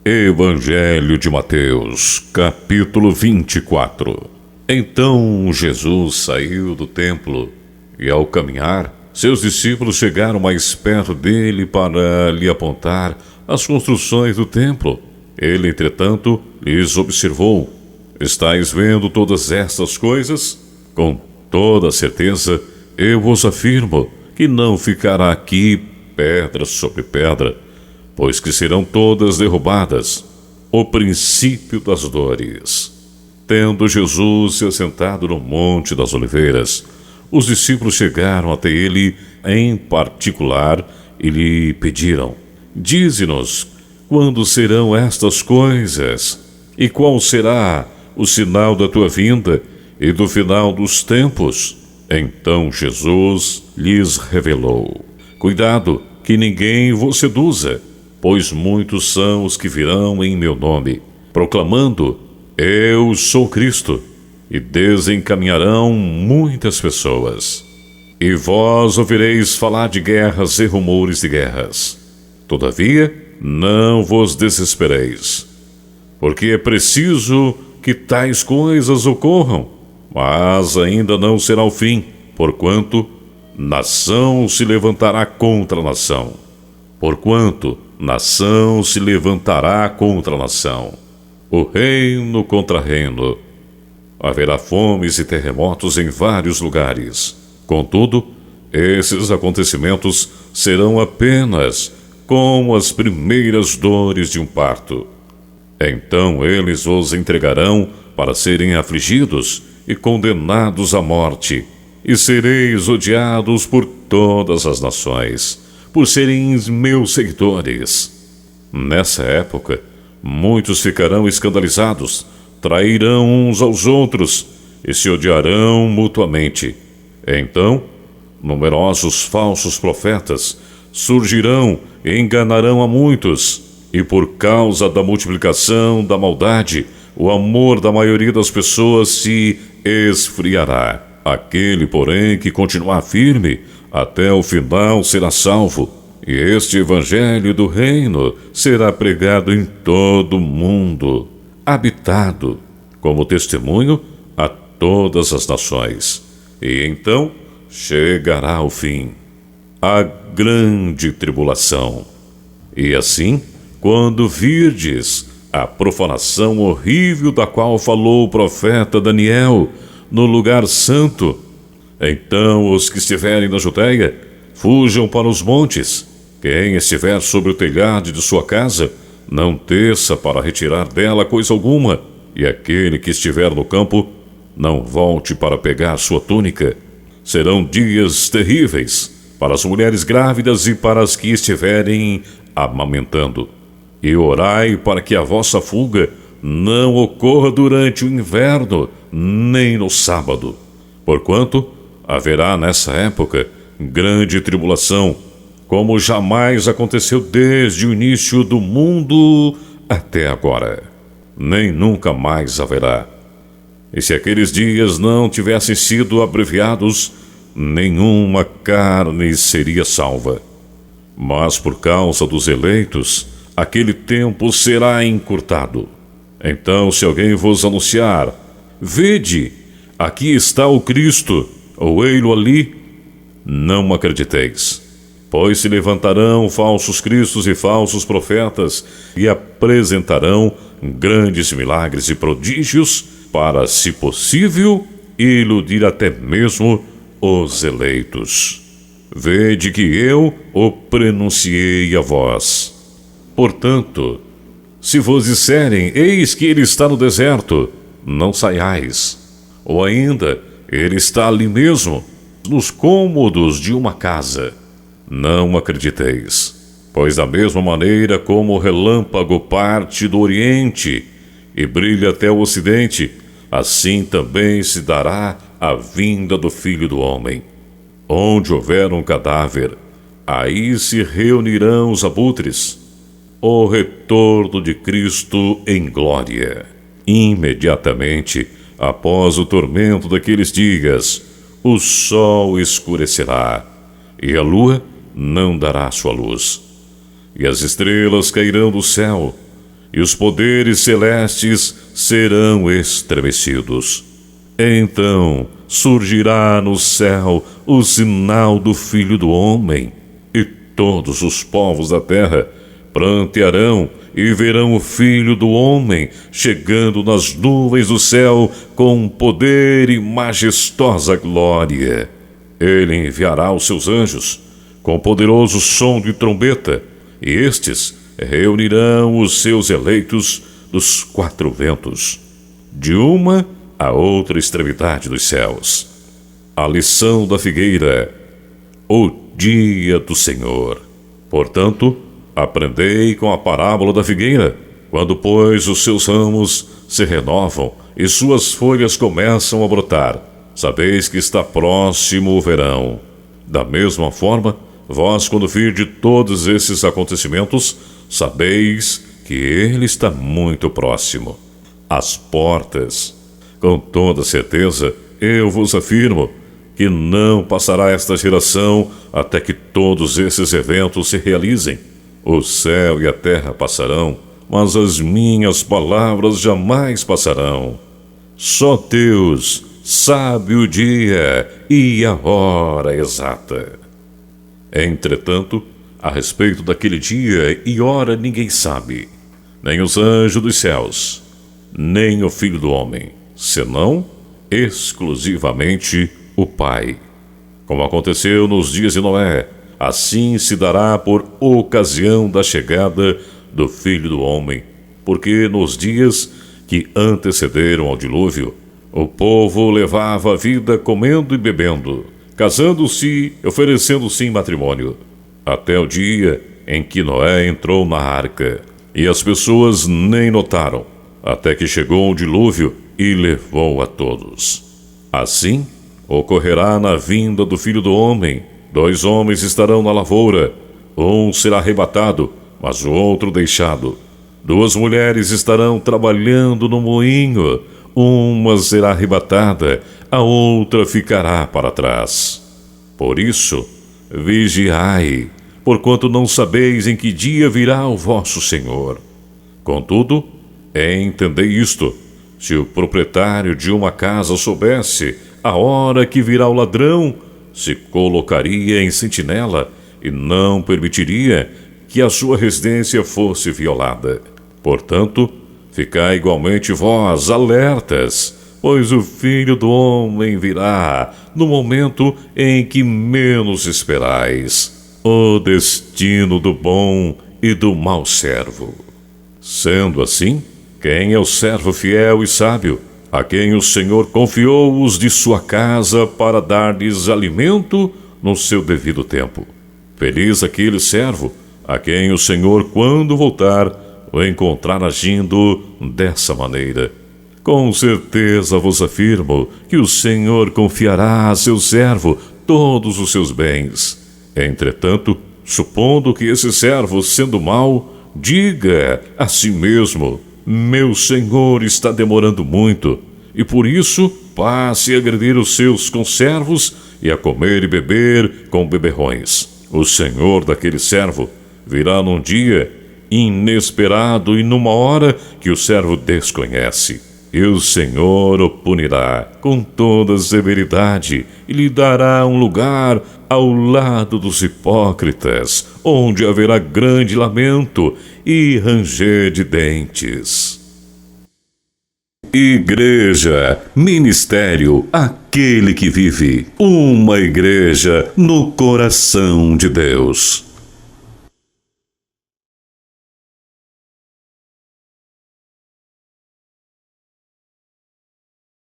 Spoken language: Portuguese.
Evangelho de Mateus, capítulo 24. Então Jesus saiu do templo e, ao caminhar, seus discípulos chegaram mais perto dele para lhe apontar as construções do templo. Ele, entretanto, lhes observou: estáis vendo todas estas coisas? Com toda certeza, eu vos afirmo que não ficará aqui pedra sobre pedra, pois que serão todas derrubadas. O princípio das dores. Tendo Jesus se assentado no Monte das Oliveiras, os discípulos chegaram até ele em particular e lhe pediram: dize-nos, quando serão estas coisas? E qual será o sinal da tua vinda e do final dos tempos? Então Jesus lhes revelou: cuidado, que ninguém vos seduza, pois muitos são os que virão em meu nome, proclamando: eu sou Cristo, e desencaminharão muitas pessoas. E vós ouvireis falar de guerras e rumores de guerras. Todavia, não vos desespereis, porque é preciso que tais coisas ocorram, mas ainda não será o fim, porquanto nação se levantará contra nação. Porquanto nação se levantará contra nação, o reino contra reino. Haverá fomes e terremotos em vários lugares. Contudo, esses acontecimentos serão apenas como as primeiras dores de um parto. Então eles vos entregarão para serem afligidos e condenados à morte, e sereis odiados por todas as nações, por serem meus seguidores. Nessa época, muitos ficarão escandalizados, trairão uns aos outros e se odiarão mutuamente. Então, numerosos falsos profetas surgirão e enganarão a muitos, e por causa da multiplicação da maldade, o amor da maioria das pessoas se esfriará. Aquele, porém, que continuar firme até o final será salvo. E este evangelho do reino será pregado em todo o mundo, habitado, como testemunho a todas as nações. E então chegará o fim, a grande tribulação. E assim, quando virdes a profanação horrível da qual falou o profeta Daniel no lugar santo, então os que estiverem na Judéia fujam para os montes. Quem estiver sobre o telhado de sua casa, não desça para retirar dela coisa alguma, e aquele que estiver no campo, não volte para pegar sua túnica. Serão dias terríveis para as mulheres grávidas e para as que estiverem amamentando. E orai para que a vossa fuga não ocorra durante o inverno, nem no sábado, porquanto haverá nessa época grande tribulação, como jamais aconteceu desde o início do mundo até agora, nem nunca mais haverá. E se aqueles dias não tivessem sido abreviados, nenhuma carne seria salva. Mas por causa dos eleitos, aquele tempo será encurtado. Então, se alguém vos anunciar: vede, aqui está o Cristo, ou ei-lo ali, não acrediteis. Pois se levantarão falsos cristos e falsos profetas, e apresentarão grandes milagres e prodígios, para, se possível, iludir até mesmo os eleitos. Vede que eu o prenunciei a vós. Portanto, se vos disserem: eis que ele está no deserto, não saiais. Ou ainda: ele está ali mesmo, nos cômodos de uma casa, não acrediteis. Pois da mesma maneira como o relâmpago parte do oriente e brilha até o ocidente, assim também se dará a vinda do Filho do Homem. Onde houver um cadáver, aí se reunirão os abutres. O retorno de Cristo em glória. Imediatamente após o tormento daqueles dias, o sol escurecerá, e a lua não dará sua luz, e as estrelas cairão do céu, e os poderes celestes serão estremecidos. Então surgirá no céu o sinal do Filho do Homem, e todos os povos da terra prantearão e verão o Filho do Homem chegando nas nuvens do céu com poder e majestosa glória. Ele enviará os seus anjos com poderoso som de trombeta, e estes reunirão os seus eleitos dos quatro ventos, de uma a outra extremidade dos céus. A lição da figueira, o dia do Senhor. Portanto, aprendei com a parábola da figueira. Quando, pois, os seus ramos se renovam e suas folhas começam a brotar, sabeis que está próximo o verão. Da mesma forma, vós, quando virdes todos esses acontecimentos, sabeis que ele está muito próximo, às portas. Com toda certeza, eu vos afirmo que não passará esta geração até que todos esses eventos se realizem. O céu e a terra passarão, mas as minhas palavras jamais passarão. Só Deus sabe o dia e a hora exata. Entretanto, a respeito daquele dia e hora ninguém sabe, nem os anjos dos céus, nem o Filho do Homem, senão exclusivamente o Pai. Como aconteceu nos dias de Noé, assim se dará por ocasião da chegada do Filho do Homem, porque nos dias que antecederam ao dilúvio, o povo levava a vida comendo e bebendo, casando-se e oferecendo-se em matrimônio, até o dia em que Noé entrou na arca, e as pessoas nem notaram, até que chegou o dilúvio e levou a todos. Assim ocorrerá na vinda do Filho do Homem. 2 homens estarão na lavoura, um será arrebatado, mas o outro deixado. 2 mulheres estarão trabalhando no moinho, uma será arrebatada, a outra ficará para trás. Por isso, vigiai, porquanto não sabeis em que dia virá o vosso Senhor. Contudo, entendei isto: se o proprietário de uma casa soubesse a hora que virá o ladrão, se colocaria em sentinela e não permitiria que a sua residência fosse violada. Portanto, ficai igualmente vós alertas, pois o Filho do Homem virá no momento em que menos esperais. O destino do bom e do mau servo. Sendo assim, quem é o servo fiel e sábio, a quem o Senhor confiou os de sua casa para dar-lhes alimento no seu devido tempo? Feliz aquele servo a quem o Senhor, quando voltar, o encontrar agindo dessa maneira. Com certeza vos afirmo que o Senhor confiará a seu servo todos os seus bens. Entretanto, supondo que esse servo, sendo mau, diga a si mesmo: meu senhor está demorando muito, e por isso passe a agredir os seus conservos e a comer e beber com beberrões. O senhor daquele servo virá num dia inesperado e numa hora que o servo desconhece, e o Senhor o punirá com toda severidade e lhe dará um lugar ao lado dos hipócritas, onde haverá grande lamento e ranger de dentes. Igreja, ministério, aquele que vive, uma igreja no coração de Deus.